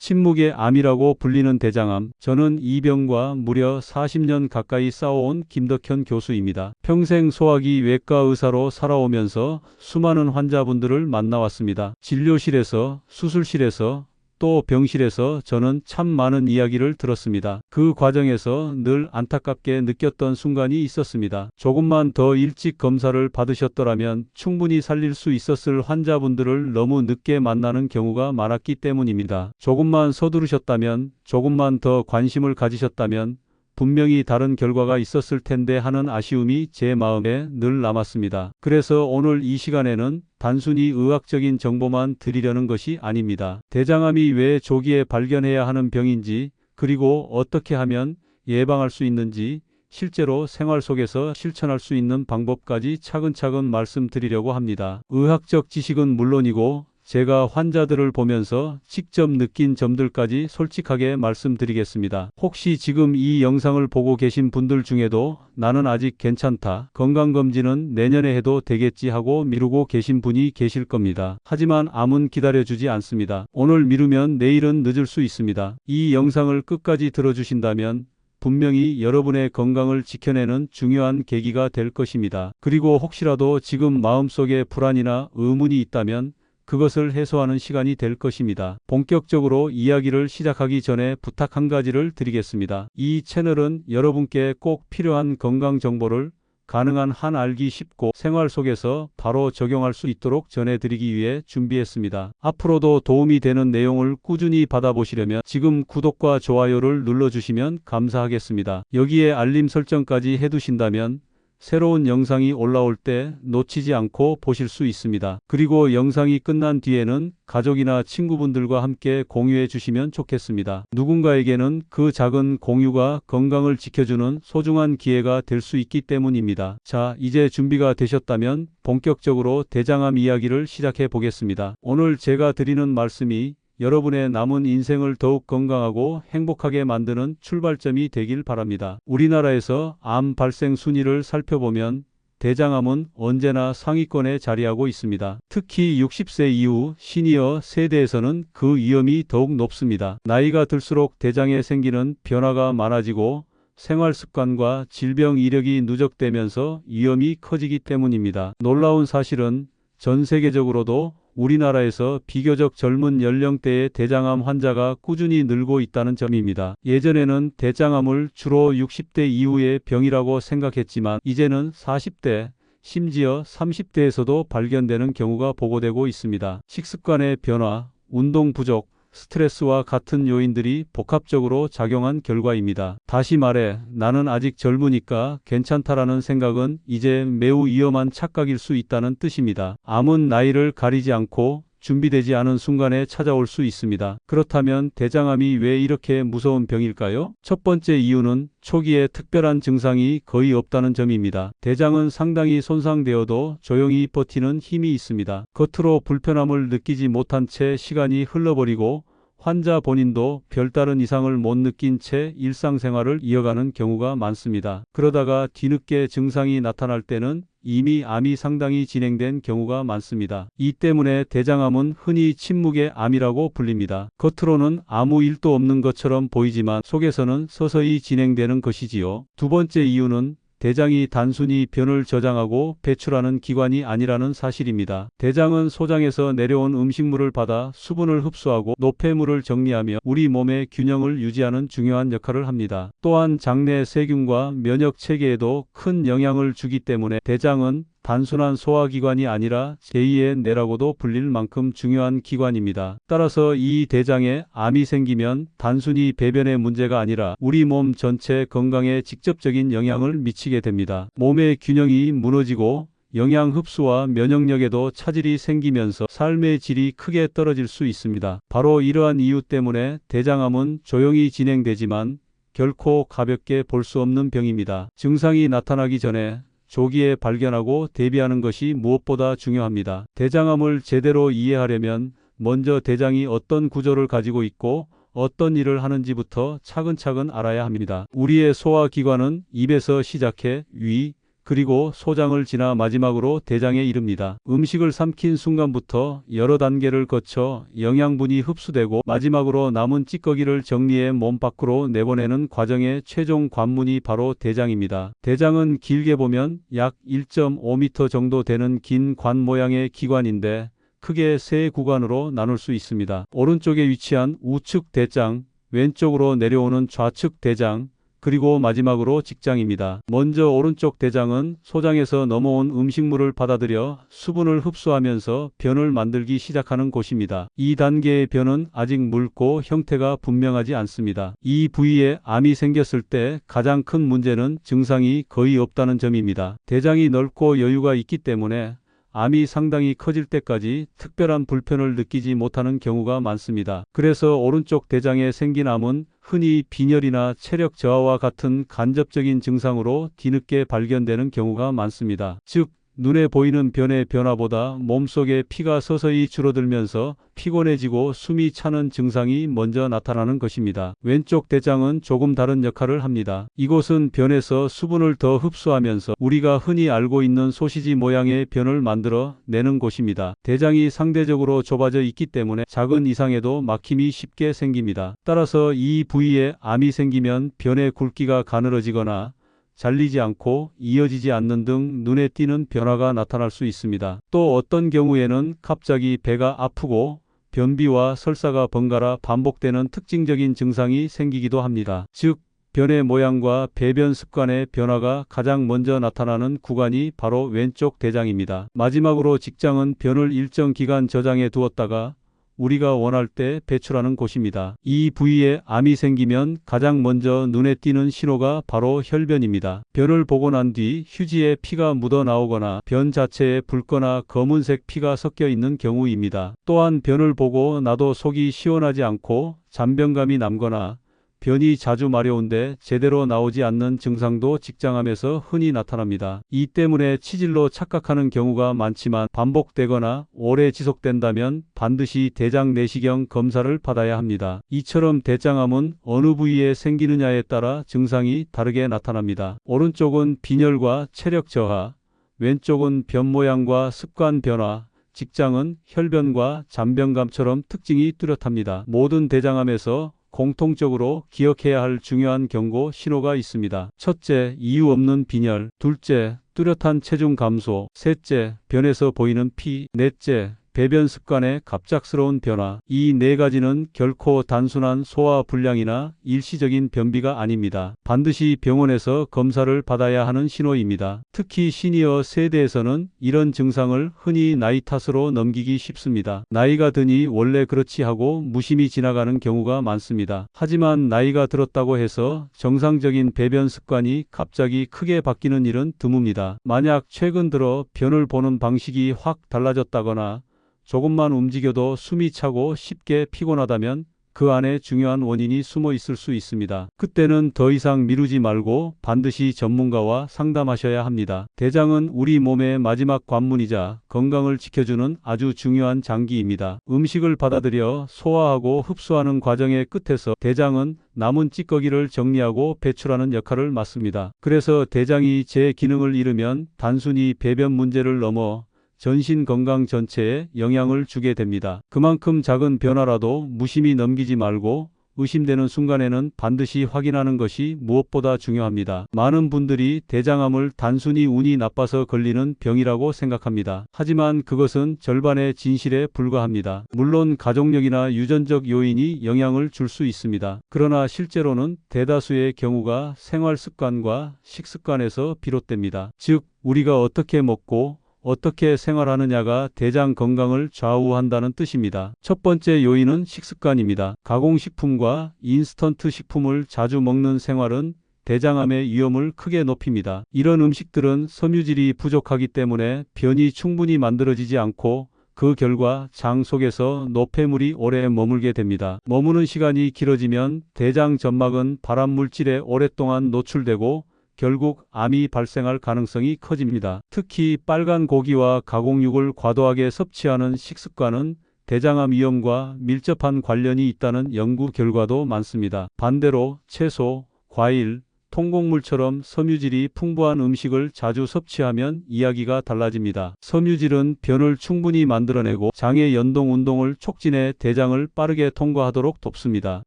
침묵의 암이라고 불리는 대장암. 저는 이 병과 무려 40년 가까이 싸워온 김덕현 교수입니다. 평생 소화기 외과 의사로 살아오면서 수많은 환자분들을 만나왔습니다. 진료실에서, 수술실에서, 또 병실에서 저는 참 많은 이야기를 들었습니다. 그 과정에서 늘 안타깝게 느꼈던 순간이 있었습니다. 조금만 더 일찍 검사를 받으셨더라면 충분히 살릴 수 있었을 환자분들을 너무 늦게 만나는 경우가 많았기 때문입니다. 조금만 서두르셨다면, 조금만 더 관심을 가지셨다면 분명히 다른 결과가 있었을 텐데 하는 아쉬움이 제 마음에 늘 남았습니다. 그래서 오늘 이 시간에는 단순히 의학적인 정보만 드리려는 것이 아닙니다. 대장암이 왜 조기에 발견해야 하는 병인지, 그리고 어떻게 하면 예방할 수 있는지, 실제로 생활 속에서 실천할 수 있는 방법까지 차근차근 말씀드리려고 합니다. 의학적 지식은 물론이고 제가 환자들을 보면서 직접 느낀 점들까지 솔직하게 말씀드리겠습니다. 혹시 지금 이 영상을 보고 계신 분들 중에도 나는 아직 괜찮다, 건강검진은 내년에 해도 되겠지 하고 미루고 계신 분이 계실 겁니다. 하지만 암은 기다려주지 않습니다. 오늘 미루면 내일은 늦을 수 있습니다. 이 영상을 끝까지 들어주신다면 분명히 여러분의 건강을 지켜내는 중요한 계기가 될 것입니다. 그리고 혹시라도 지금 마음속에 불안이나 의문이 있다면 그것을 해소하는 시간이 될 것입니다. 본격적으로 이야기를 시작하기 전에 부탁 한 가지를 드리겠습니다. 이 채널은 여러분께 꼭 필요한 건강 정보를 가능한 한 알기 쉽고 생활 속에서 바로 적용할 수 있도록 전해드리기 위해 준비했습니다. 앞으로도 도움이 되는 내용을 꾸준히 받아보시려면 지금 구독과 좋아요를 눌러주시면 감사하겠습니다. 여기에 알림 설정까지 해두신다면 새로운 영상이 올라올 때 놓치지 않고 보실 수 있습니다. 그리고 영상이 끝난 뒤에는 가족이나 친구분들과 함께 공유해 주시면 좋겠습니다. 누군가에게는 그 작은 공유가 건강을 지켜주는 소중한 기회가 될 수 있기 때문입니다. 자, 이제 준비가 되셨다면 본격적으로 대장암 이야기를 시작해 보겠습니다. 오늘 제가 드리는 말씀이 여러분의 남은 인생을 더욱 건강하고 행복하게 만드는 출발점이 되길 바랍니다. 우리나라에서 암 발생 순위를 살펴보면 대장암은 언제나 상위권에 자리하고 있습니다. 특히 60세 이후 시니어 세대에서는 그 위험이 더욱 높습니다. 나이가 들수록 대장에 생기는 변화가 많아지고 생활 습관과 질병 이력이 누적되면서 위험이 커지기 때문입니다. 놀라운 사실은 전 세계적으로도 우리나라에서 비교적 젊은 연령대의 대장암 환자가 꾸준히 늘고 있다는 점입니다. 예전에는 대장암을 주로 60대 이후의 병이라고 생각했지만 이제는 40대, 심지어 30대에서도 발견되는 경우가 보고되고 있습니다. 식습관의 변화, 운동 부족, 스트레스와 같은 요인들이 복합적으로 작용한 결과입니다. 다시 말해, 나는 아직 젊으니까 괜찮다라는 생각은 이제 매우 위험한 착각일 수 있다는 뜻입니다. 암은 나이를 가리지 않고 준비되지 않은 순간에 찾아올 수 있습니다. 그렇다면 대장암이 왜 이렇게 무서운 병일까요? 첫 번째 이유는 초기에 특별한 증상이 거의 없다는 점입니다. 대장은 상당히 손상되어도 조용히 버티는 힘이 있습니다. 겉으로 불편함을 느끼지 못한 채 시간이 흘러버리고 환자 본인도 별다른 이상을 못 느낀 채 일상생활을 이어가는 경우가 많습니다. 그러다가 뒤늦게 증상이 나타날 때는 이미 암이 상당히 진행된 경우가 많습니다. 이 때문에 대장암은 흔히 침묵의 암이라고 불립니다. 겉으로는 아무 일도 없는 것처럼 보이지만 속에서는 서서히 진행되는 것이지요. 두 번째 이유는 대장이 단순히 변을 저장하고 배출하는 기관이 아니라는 사실입니다. 대장은 소장에서 내려온 음식물을 받아 수분을 흡수하고 노폐물을 정리하며 우리 몸의 균형을 유지하는 중요한 역할을 합니다. 또한 장내 세균과 면역 체계에도 큰 영향을 주기 때문에 대장은 단순한 소화기관이 아니라 제2의 뇌라고도 불릴 만큼 중요한 기관입니다. 따라서 이 대장에 암이 생기면 단순히 배변의 문제가 아니라 우리 몸 전체 건강에 직접적인 영향을 미치게 됩니다. 몸의 균형이 무너지고 영양 흡수와 면역력에도 차질이 생기면서 삶의 질이 크게 떨어질 수 있습니다. 바로 이러한 이유 때문에 대장암은 조용히 진행되지만 결코 가볍게 볼 수 없는 병입니다. 증상이 나타나기 전에 조기에 발견하고 대비하는 것이 무엇보다 중요합니다. 대장암을 제대로 이해하려면 먼저 대장이 어떤 구조를 가지고 있고 어떤 일을 하는지부터 차근차근 알아야 합니다. 우리의 소화기관은 입에서 시작해 위, 그리고 소장을 지나 마지막으로 대장에 이릅니다. 음식을 삼킨 순간부터 여러 단계를 거쳐 영양분이 흡수되고 마지막으로 남은 찌꺼기를 정리해 몸 밖으로 내보내는 과정의 최종 관문이 바로 대장입니다. 대장은 길게 보면 약 1.5m 정도 되는 긴 관 모양의 기관인데 크게 세 구간으로 나눌 수 있습니다. 오른쪽에 위치한 우측 대장, 왼쪽으로 내려오는 좌측 대장, 그리고 마지막으로 직장입니다. 먼저 오른쪽 대장은 소장에서 넘어온 음식물을 받아들여 수분을 흡수하면서 변을 만들기 시작하는 곳입니다. 이 단계의 변은 아직 묽고 형태가 분명하지 않습니다. 이 부위에 암이 생겼을 때 가장 큰 문제는 증상이 거의 없다는 점입니다. 대장이 넓고 여유가 있기 때문에 암이 상당히 커질 때까지 특별한 불편을 느끼지 못하는 경우가 많습니다. 그래서 오른쪽 대장에 생긴 암은 흔히 빈혈이나 체력 저하와 같은 간접적인 증상으로 뒤늦게 발견되는 경우가 많습니다. 즉, 눈에 보이는 변의 변화보다 몸속에 피가 서서히 줄어들면서 피곤해지고 숨이 차는 증상이 먼저 나타나는 것입니다. 왼쪽 대장은 조금 다른 역할을 합니다. 이곳은 변에서 수분을 더 흡수하면서 우리가 흔히 알고 있는 소시지 모양의 변을 만들어 내는 곳입니다. 대장이 상대적으로 좁아져 있기 때문에 작은 이상에도 막힘이 쉽게 생깁니다. 따라서 이 부위에 암이 생기면 변의 굵기가 가늘어지거나 잘리지 않고 이어지지 않는 등 눈에 띄는 변화가 나타날 수 있습니다. 또 어떤 경우에는 갑자기 배가 아프고 변비와 설사가 번갈아 반복되는 특징적인 증상이 생기기도 합니다. 즉, 변의 모양과 배변 습관의 변화가 가장 먼저 나타나는 구간이 바로 왼쪽 대장입니다. 마지막으로 직장은 변을 일정 기간 저장해 두었다가 우리가 원할 때 배출하는 곳입니다. 이 부위에 암이 생기면 가장 먼저 눈에 띄는 신호가 바로 혈변입니다. 변을 보고 난 뒤 휴지에 피가 묻어 나오거나 변 자체에 붉거나 검은색 피가 섞여 있는 경우입니다. 또한 변을 보고 나도 속이 시원하지 않고 잔변감이 남거나 변이 자주 마려운데 제대로 나오지 않는 증상도 직장암에서 흔히 나타납니다. 이 때문에 치질로 착각하는 경우가 많지만 반복되거나 오래 지속된다면 반드시 대장 내시경 검사를 받아야 합니다. 이처럼 대장암은 어느 부위에 생기느냐에 따라 증상이 다르게 나타납니다. 오른쪽은 빈혈과 체력 저하, 왼쪽은 변 모양과 습관 변화, 직장은 혈변과 잔변감처럼 특징이 뚜렷합니다. 모든 대장암에서 공통적으로 기억해야 할 중요한 경고 신호가 있습니다. 첫째, 이유 없는 빈혈. 둘째, 뚜렷한 체중 감소. 셋째, 변에서 보이는 피. 넷째, 배변 습관의 갑작스러운 변화. 이 네 가지는 결코 단순한 소화 불량이나 일시적인 변비가 아닙니다. 반드시 병원에서 검사를 받아야 하는 신호입니다. 특히 시니어 세대에서는 이런 증상을 흔히 나이 탓으로 넘기기 쉽습니다. 나이가 드니 원래 그렇지 하고 무심히 지나가는 경우가 많습니다. 하지만 나이가 들었다고 해서 정상적인 배변 습관이 갑자기 크게 바뀌는 일은 드뭅니다. 만약 최근 들어 변을 보는 방식이 확 달라졌다거나 조금만 움직여도 숨이 차고 쉽게 피곤하다면 그 안에 중요한 원인이 숨어 있을 수 있습니다. 그때는 더 이상 미루지 말고 반드시 전문가와 상담하셔야 합니다. 대장은 우리 몸의 마지막 관문이자 건강을 지켜주는 아주 중요한 장기입니다. 음식을 받아들여 소화하고 흡수하는 과정의 끝에서 대장은 남은 찌꺼기를 정리하고 배출하는 역할을 맡습니다. 그래서 대장이 제 기능을 잃으면 단순히 배변 문제를 넘어 전신 건강 전체에 영향을 주게 됩니다. 그만큼 작은 변화라도 무심히 넘기지 말고 의심되는 순간에는 반드시 확인하는 것이 무엇보다 중요합니다. 많은 분들이 대장암을 단순히 운이 나빠서 걸리는 병이라고 생각합니다. 하지만 그것은 절반의 진실에 불과합니다. 물론 가족력이나 유전적 요인이 영향을 줄 수 있습니다. 그러나 실제로는 대다수의 경우가 생활 습관과 식습관에서 비롯됩니다. 즉, 우리가 어떻게 먹고 어떻게 생활하느냐가 대장 건강을 좌우한다는 뜻입니다. 첫 번째 요인은 식습관입니다. 가공식품과 인스턴트 식품을 자주 먹는 생활은 대장암의 위험을 크게 높입니다. 이런 음식들은 섬유질이 부족하기 때문에 변이 충분히 만들어지지 않고 그 결과 장 속에서 노폐물이 오래 머물게 됩니다. 머무는 시간이 길어지면 대장 점막은 발암 물질에 오랫동안 노출되고 결국 암이 발생할 가능성이 커집니다. 특히 빨간 고기와 가공육을 과도하게 섭취하는 식습관은 대장암 위험과 밀접한 관련이 있다는 연구 결과도 많습니다. 반대로 채소, 과일, 통곡물처럼 섬유질이 풍부한 음식을 자주 섭취하면 이야기가 달라집니다. 섬유질은 변을 충분히 만들어내고 장의 연동 운동을 촉진해 대장을 빠르게 통과하도록 돕습니다.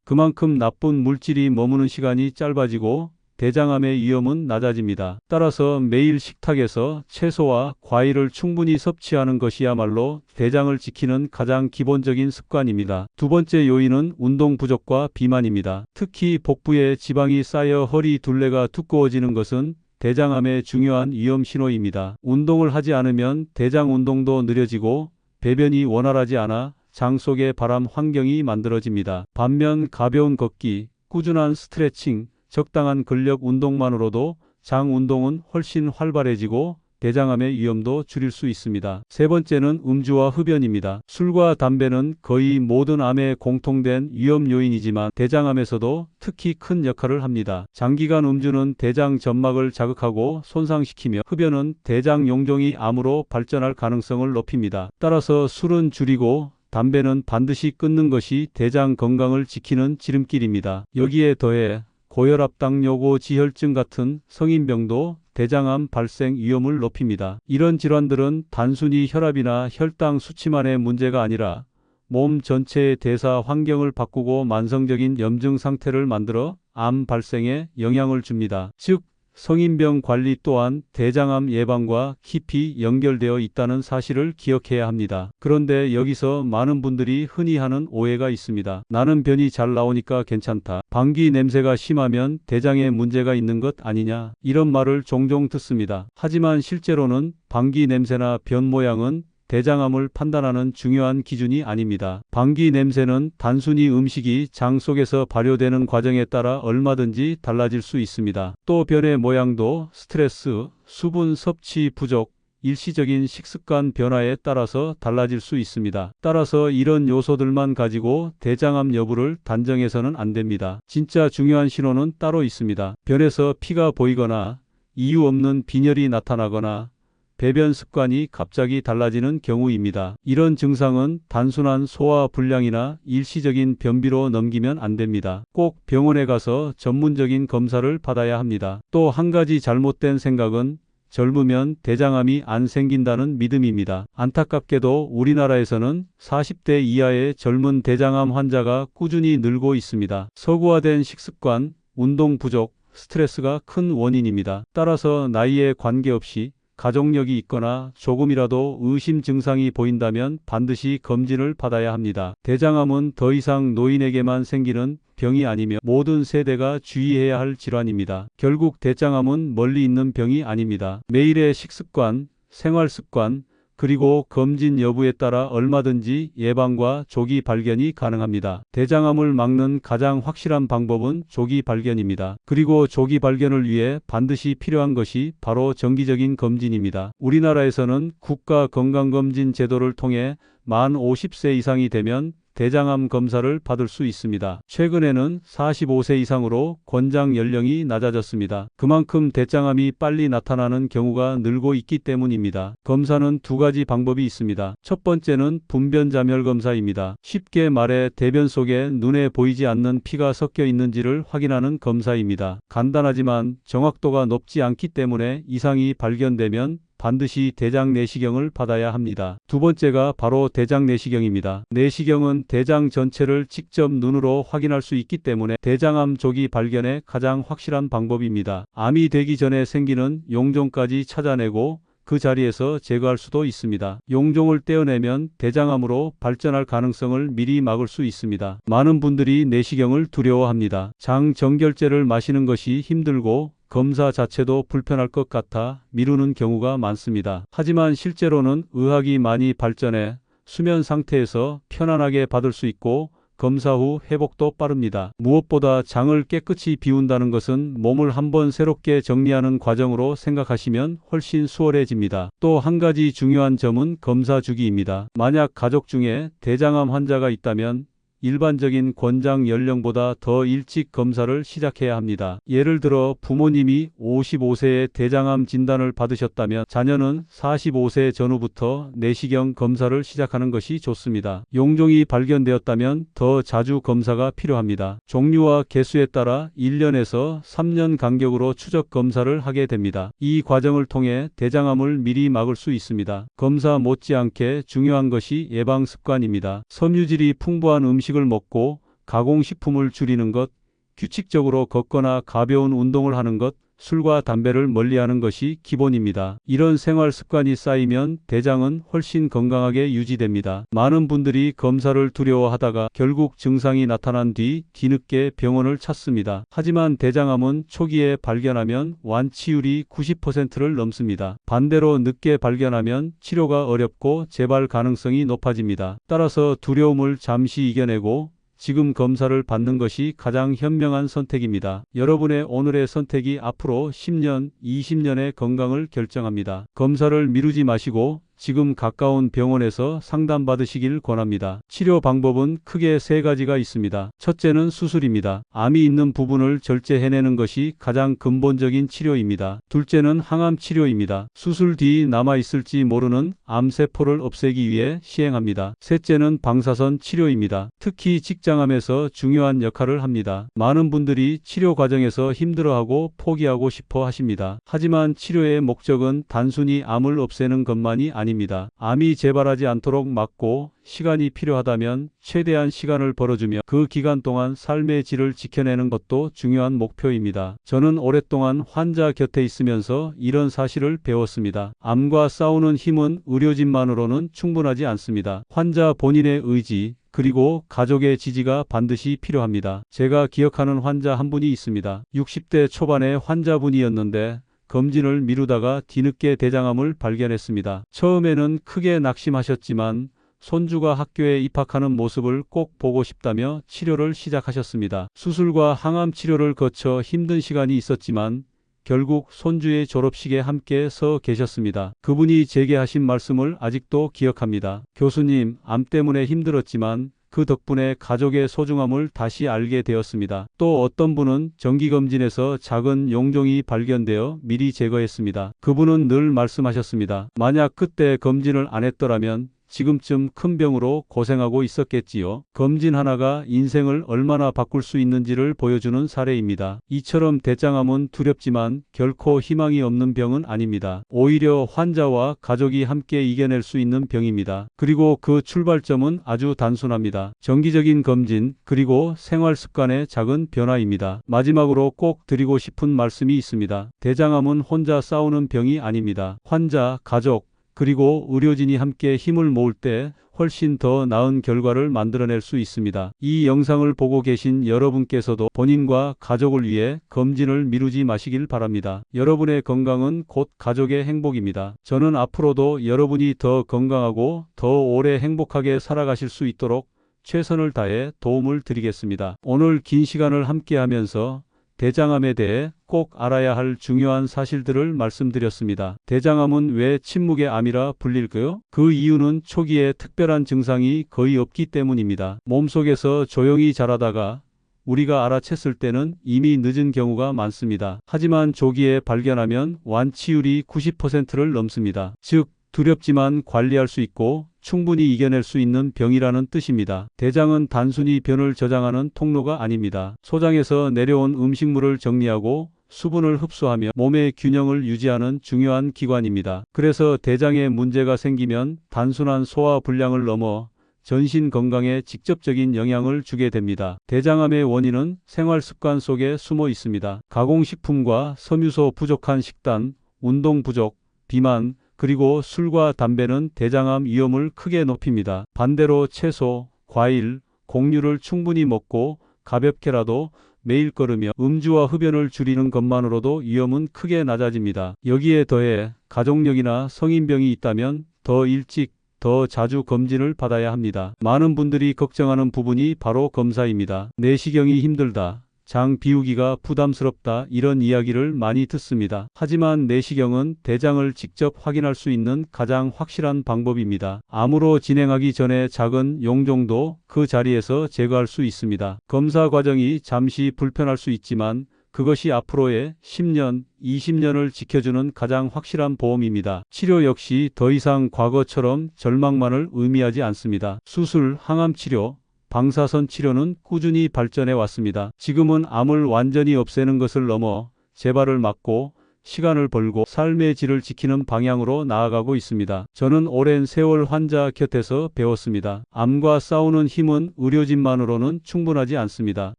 그만큼 나쁜 물질이 머무는 시간이 짧아지고 대장암의 위험은 낮아집니다. 따라서 매일 식탁에서 채소와 과일을 충분히 섭취하는 것이야말로 대장을 지키는 가장 기본적인 습관입니다. 두 번째 요인은 운동 부족과 비만입니다. 특히 복부에 지방이 쌓여 허리 둘레가 두꺼워지는 것은 대장암의 중요한 위험 신호입니다. 운동을 하지 않으면 대장 운동도 느려지고 배변이 원활하지 않아 장 속에 바람 환경이 만들어집니다. 반면 가벼운 걷기, 꾸준한 스트레칭, 적당한 근력 운동만으로도 장 운동은 훨씬 활발해지고 대장암의 위험도 줄일 수 있습니다. 세 번째는 음주와 흡연입니다. 술과 담배는 거의 모든 암에 공통된 위험 요인이지만 대장암에서도 특히 큰 역할을 합니다. 장기간 음주는 대장 점막을 자극하고 손상시키며 흡연은 대장 용종이 암으로 발전할 가능성을 높입니다. 따라서 술은 줄이고 담배는 반드시 끊는 것이 대장 건강을 지키는 지름길입니다. 여기에 더해 고혈압, 당뇨고, 지혈증 같은 성인병도 대장암 발생 위험을 높입니다. 이런 질환들은 단순히 혈압이나 혈당 수치만의 문제가 아니라 몸 전체의 대사 환경을 바꾸고 만성적인 염증 상태를 만들어 암 발생에 영향을 줍니다. 즉, 성인병 관리 또한 대장암 예방과 깊이 연결되어 있다는 사실을 기억해야 합니다. 그런데 여기서 많은 분들이 흔히 하는 오해가 있습니다. 나는 변이 잘 나오니까 괜찮다. 방귀 냄새가 심하면 대장에 문제가 있는 것 아니냐? 이런 말을 종종 듣습니다. 하지만 실제로는 방귀 냄새나 변 모양은 대장암을 판단하는 중요한 기준이 아닙니다. 방귀 냄새는 단순히 음식이 장 속에서 발효되는 과정에 따라 얼마든지 달라질 수 있습니다. 또 변의 모양도 스트레스, 수분 섭취 부족, 일시적인 식습관 변화에 따라서 달라질 수 있습니다. 따라서 이런 요소들만 가지고 대장암 여부를 단정해서는 안 됩니다. 진짜 중요한 신호는 따로 있습니다. 변에서 피가 보이거나 이유 없는 빈혈이 나타나거나 배변 습관이 갑자기 달라지는 경우입니다. 이런 증상은 단순한 소화 불량이나 일시적인 변비로 넘기면 안 됩니다. 꼭 병원에 가서 전문적인 검사를 받아야 합니다. 또 한 가지 잘못된 생각은 젊으면 대장암이 안 생긴다는 믿음입니다. 안타깝게도 우리나라에서는 40대 이하의 젊은 대장암 환자가 꾸준히 늘고 있습니다. 서구화된 식습관, 운동 부족, 스트레스가 큰 원인입니다. 따라서 나이에 관계없이 가족력이 있거나 조금이라도 의심 증상이 보인다면 반드시 검진을 받아야 합니다. 대장암은 더 이상 노인에게만 생기는 병이 아니며 모든 세대가 주의해야 할 질환입니다. 결국 대장암은 멀리 있는 병이 아닙니다. 매일의 식습관, 생활습관, 그리고 검진 여부에 따라 얼마든지 예방과 조기 발견이 가능합니다. 대장암을 막는 가장 확실한 방법은 조기 발견입니다. 그리고 조기 발견을 위해 반드시 필요한 것이 바로 정기적인 검진입니다. 우리나라에서는 국가건강검진 제도를 통해 만 50세 이상이 되면 대장암 검사를 받을 수 있습니다. 최근에는 45세 이상으로 권장 연령이 낮아졌습니다. 그만큼 대장암이 빨리 나타나는 경우가 늘고 있기 때문입니다. 검사는 두 가지 방법이 있습니다. 첫 번째는 분변자멸 검사입니다. 쉽게 말해 대변 속에 눈에 보이지 않는 피가 섞여 있는지를 확인하는 검사입니다. 간단하지만 정확도가 높지 않기 때문에 이상이 발견되면 반드시 대장 내시경을 받아야 합니다. 두 번째가 바로 대장 내시경입니다. 내시경은 대장 전체를 직접 눈으로 확인할 수 있기 때문에 대장암 조기 발견에 가장 확실한 방법입니다. 암이 되기 전에 생기는 용종까지 찾아내고 그 자리에서 제거할 수도 있습니다. 용종을 떼어내면 대장암으로 발전할 가능성을 미리 막을 수 있습니다. 많은 분들이 내시경을 두려워합니다. 장 정결제를 마시는 것이 힘들고 검사 자체도 불편할 것 같아 미루는 경우가 많습니다. 하지만 실제로는 의학이 많이 발전해 수면 상태에서 편안하게 받을 수 있고 검사 후 회복도 빠릅니다. 무엇보다 장을 깨끗이 비운다는 것은 몸을 한번 새롭게 정리하는 과정으로 생각하시면 훨씬 수월해집니다. 또 한 가지 중요한 점은 검사 주기입니다. 만약 가족 중에 대장암 환자가 있다면 일반적인 권장 연령보다 더 일찍 검사를 시작해야 합니다. 예를 들어 부모님이 55세에 대장암 진단을 받으셨다면 자녀는 45세 전후부터 내시경 검사를 시작하는 것이 좋습니다. 용종이 발견되었다면 더 자주 검사가 필요합니다. 종류와 개수에 따라 1년에서 3년 간격으로 추적 검사를 하게 됩니다. 이 과정을 통해 대장암을 미리 막을 수 있습니다. 검사 못지않게 중요한 것이 예방 습관입니다. 섬유질이 풍부한 음식을 먹고 가공식품을 줄이는 것, 규칙적으로 걷거나 가벼운 운동을 하는 것, 술과 담배를 멀리하는 것이 기본입니다. 이런 생활 습관이 쌓이면 대장은 훨씬 건강하게 유지됩니다. 많은 분들이 검사를 두려워하다가 결국 증상이 나타난 뒤 뒤늦게 병원을 찾습니다. 하지만 대장암은 초기에 발견하면 완치율이 90%를 넘습니다. 반대로 늦게 발견하면 치료가 어렵고 재발 가능성이 높아집니다. 따라서 두려움을 잠시 이겨내고 지금 검사를 받는 것이 가장 현명한 선택입니다. 여러분의 오늘의 선택이 앞으로 10년, 20년의 건강을 결정합니다. 검사를 미루지 마시고 지금 가까운 병원에서 상담받으시길 권합니다. 치료 방법은 크게 세 가지가 있습니다. 첫째는 수술입니다. 암이 있는 부분을 절제해내는 것이 가장 근본적인 치료입니다. 둘째는 항암 치료입니다. 수술 뒤 남아있을지 모르는 암세포를 없애기 위해 시행합니다. 셋째는 방사선 치료입니다. 특히 직장암에서 중요한 역할을 합니다. 많은 분들이 치료 과정에서 힘들어하고 포기하고 싶어 하십니다. 하지만 치료의 목적은 단순히 암을 없애는 것만이 아닙니다. 암이 재발하지 않도록 막고 시간이 필요하다면 최대한 시간을 벌어주며 그 기간 동안 삶의 질을 지켜내는 것도 중요한 목표입니다. 저는 오랫동안 환자 곁에 있으면서 이런 사실을 배웠습니다. 암과 싸우는 힘은 의료진만으로는 충분하지 않습니다. 환자 본인의 의지, 그리고 가족의 지지가 반드시 필요합니다. 제가 기억하는 환자 한 분이 있습니다. 60대 초반의 환자분이었는데 검진을 미루다가 뒤늦게 대장암을 발견했습니다. 처음에는 크게 낙심하셨지만 손주가 학교에 입학하는 모습을 꼭 보고 싶다며 치료를 시작하셨습니다. 수술과 항암 치료를 거쳐 힘든 시간이 있었지만 결국 손주의 졸업식에 함께 서 계셨습니다. 그분이 제게 하신 말씀을 아직도 기억합니다. 교수님, 암 때문에 힘들었지만 그 덕분에 가족의 소중함을 다시 알게 되었습니다. 또 어떤 분은 정기검진에서 작은 용종이 발견되어 미리 제거했습니다. 그분은 늘 말씀하셨습니다. 만약 그때 검진을 안 했더라면 지금쯤 큰 병으로 고생하고 있었겠지요. 검진 하나가 인생을 얼마나 바꿀 수 있는지를 보여주는 사례입니다. 이처럼 대장암은 두렵지만 결코 희망이 없는 병은 아닙니다. 오히려 환자와 가족이 함께 이겨낼 수 있는 병입니다. 그리고 그 출발점은 아주 단순합니다. 정기적인 검진, 그리고 생활 습관의 작은 변화입니다. 마지막으로 꼭 드리고 싶은 말씀이 있습니다. 대장암은 혼자 싸우는 병이 아닙니다. 환자, 가족, 그리고 의료진이 함께 힘을 모을 때 훨씬 더 나은 결과를 만들어낼 수 있습니다. 이 영상을 보고 계신 여러분께서도 본인과 가족을 위해 검진을 미루지 마시길 바랍니다. 여러분의 건강은 곧 가족의 행복입니다. 저는 앞으로도 여러분이 더 건강하고 더 오래 행복하게 살아가실 수 있도록 최선을 다해 도움을 드리겠습니다. 오늘 긴 시간을 함께하면서 대장암에 대해 꼭 알아야 할 중요한 사실들을 말씀드렸습니다. 대장암은 왜 침묵의 암이라 불릴까요? 그 이유는 초기에 특별한 증상이 거의 없기 때문입니다. 몸속에서 조용히 자라다가 우리가 알아챘을 때는 이미 늦은 경우가 많습니다. 하지만 조기에 발견하면 완치율이 90%를 넘습니다. 즉, 두렵지만 관리할 수 있고 충분히 이겨낼 수 있는 병이라는 뜻입니다. 대장은 단순히 변을 저장하는 통로가 아닙니다. 소장에서 내려온 음식물을 정리하고 수분을 흡수하며 몸의 균형을 유지하는 중요한 기관입니다. 그래서 대장에 문제가 생기면 단순한 소화 불량을 넘어 전신 건강에 직접적인 영향을 주게 됩니다. 대장암의 원인은 생활 습관 속에 숨어 있습니다. 가공식품과 섬유소 부족한 식단, 운동 부족, 비만, 그리고 술과 담배는 대장암 위험을 크게 높입니다. 반대로 채소, 과일, 곡류를 충분히 먹고 가볍게라도 매일 걸으며 음주와 흡연을 줄이는 것만으로도 위험은 크게 낮아집니다. 여기에 더해 가족력이나 성인병이 있다면 더 일찍, 더 자주 검진을 받아야 합니다. 많은 분들이 걱정하는 부분이 바로 검사입니다. 내시경이 힘들다, 장 비우기가 부담스럽다 이런 이야기를 많이 듣습니다. 하지만 내시경은 대장을 직접 확인할 수 있는 가장 확실한 방법입니다. 암으로 진행하기 전에 작은 용종도 그 자리에서 제거할 수 있습니다. 검사 과정이 잠시 불편할 수 있지만 그것이 앞으로의 10년, 20년을 지켜주는 가장 확실한 보험입니다. 치료 역시 더 이상 과거처럼 절망만을 의미하지 않습니다. 수술, 항암 치료, 방사선 치료는 꾸준히 발전해 왔습니다. 지금은 암을 완전히 없애는 것을 넘어 재발을 막고 시간을 벌고 삶의 질을 지키는 방향으로 나아가고 있습니다. 저는 오랜 세월 환자 곁에서 배웠습니다. 암과 싸우는 힘은 의료진만으로는 충분하지 않습니다.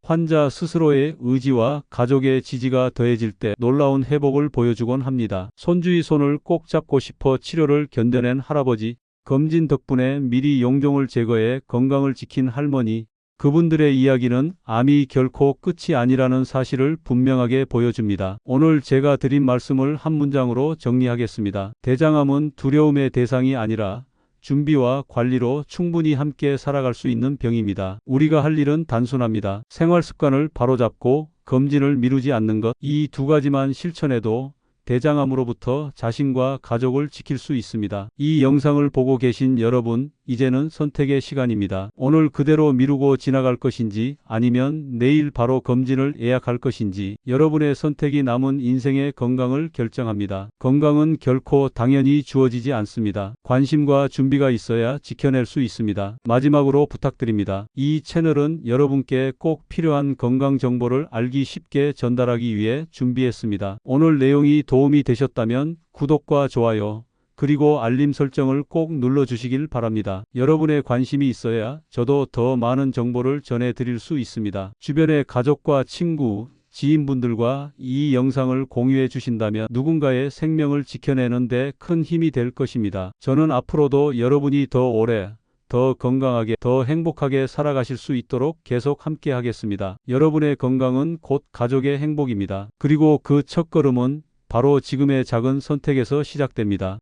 환자 스스로의 의지와 가족의 지지가 더해질 때 놀라운 회복을 보여주곤 합니다. 손주의 손을 꼭 잡고 싶어 치료를 견뎌낸 할아버지, 검진 덕분에 미리 용종을 제거해 건강을 지킨 할머니, 그분들의 이야기는 암이 결코 끝이 아니라는 사실을 분명하게 보여줍니다. 오늘 제가 드린 말씀을 한 문장으로 정리하겠습니다. 대장암은 두려움의 대상이 아니라 준비와 관리로 충분히 함께 살아갈 수 있는 병입니다. 우리가 할 일은 단순합니다. 생활 습관을 바로잡고 검진을 미루지 않는 것, 이 두 가지만 실천해도 대장암으로부터 자신과 가족을 지킬 수 있습니다. 이 영상을 보고 계신 여러분, 이제는 선택의 시간입니다. 오늘 그대로 미루고 지나갈 것인지 아니면 내일 바로 검진을 예약할 것인지 여러분의 선택이 남은 인생의 건강을 결정합니다. 건강은 결코 당연히 주어지지 않습니다. 관심과 준비가 있어야 지켜낼 수 있습니다. 마지막으로 부탁드립니다. 이 채널은 여러분께 꼭 필요한 건강 정보를 알기 쉽게 전달하기 위해 준비했습니다. 오늘 내용이 도움이 되셨다면 구독과 좋아요, 그리고 알림 설정을 꼭 눌러주시길 바랍니다. 여러분의 관심이 있어야 저도 더 많은 정보를 전해드릴 수 있습니다. 주변의 가족과 친구, 지인분들과 이 영상을 공유해 주신다면 누군가의 생명을 지켜내는 데 큰 힘이 될 것입니다. 저는 앞으로도 여러분이 더 오래, 더 건강하게, 더 행복하게 살아가실 수 있도록 계속 함께 하겠습니다. 여러분의 건강은 곧 가족의 행복입니다. 그리고 그 첫걸음은 바로 지금의 작은 선택에서 시작됩니다.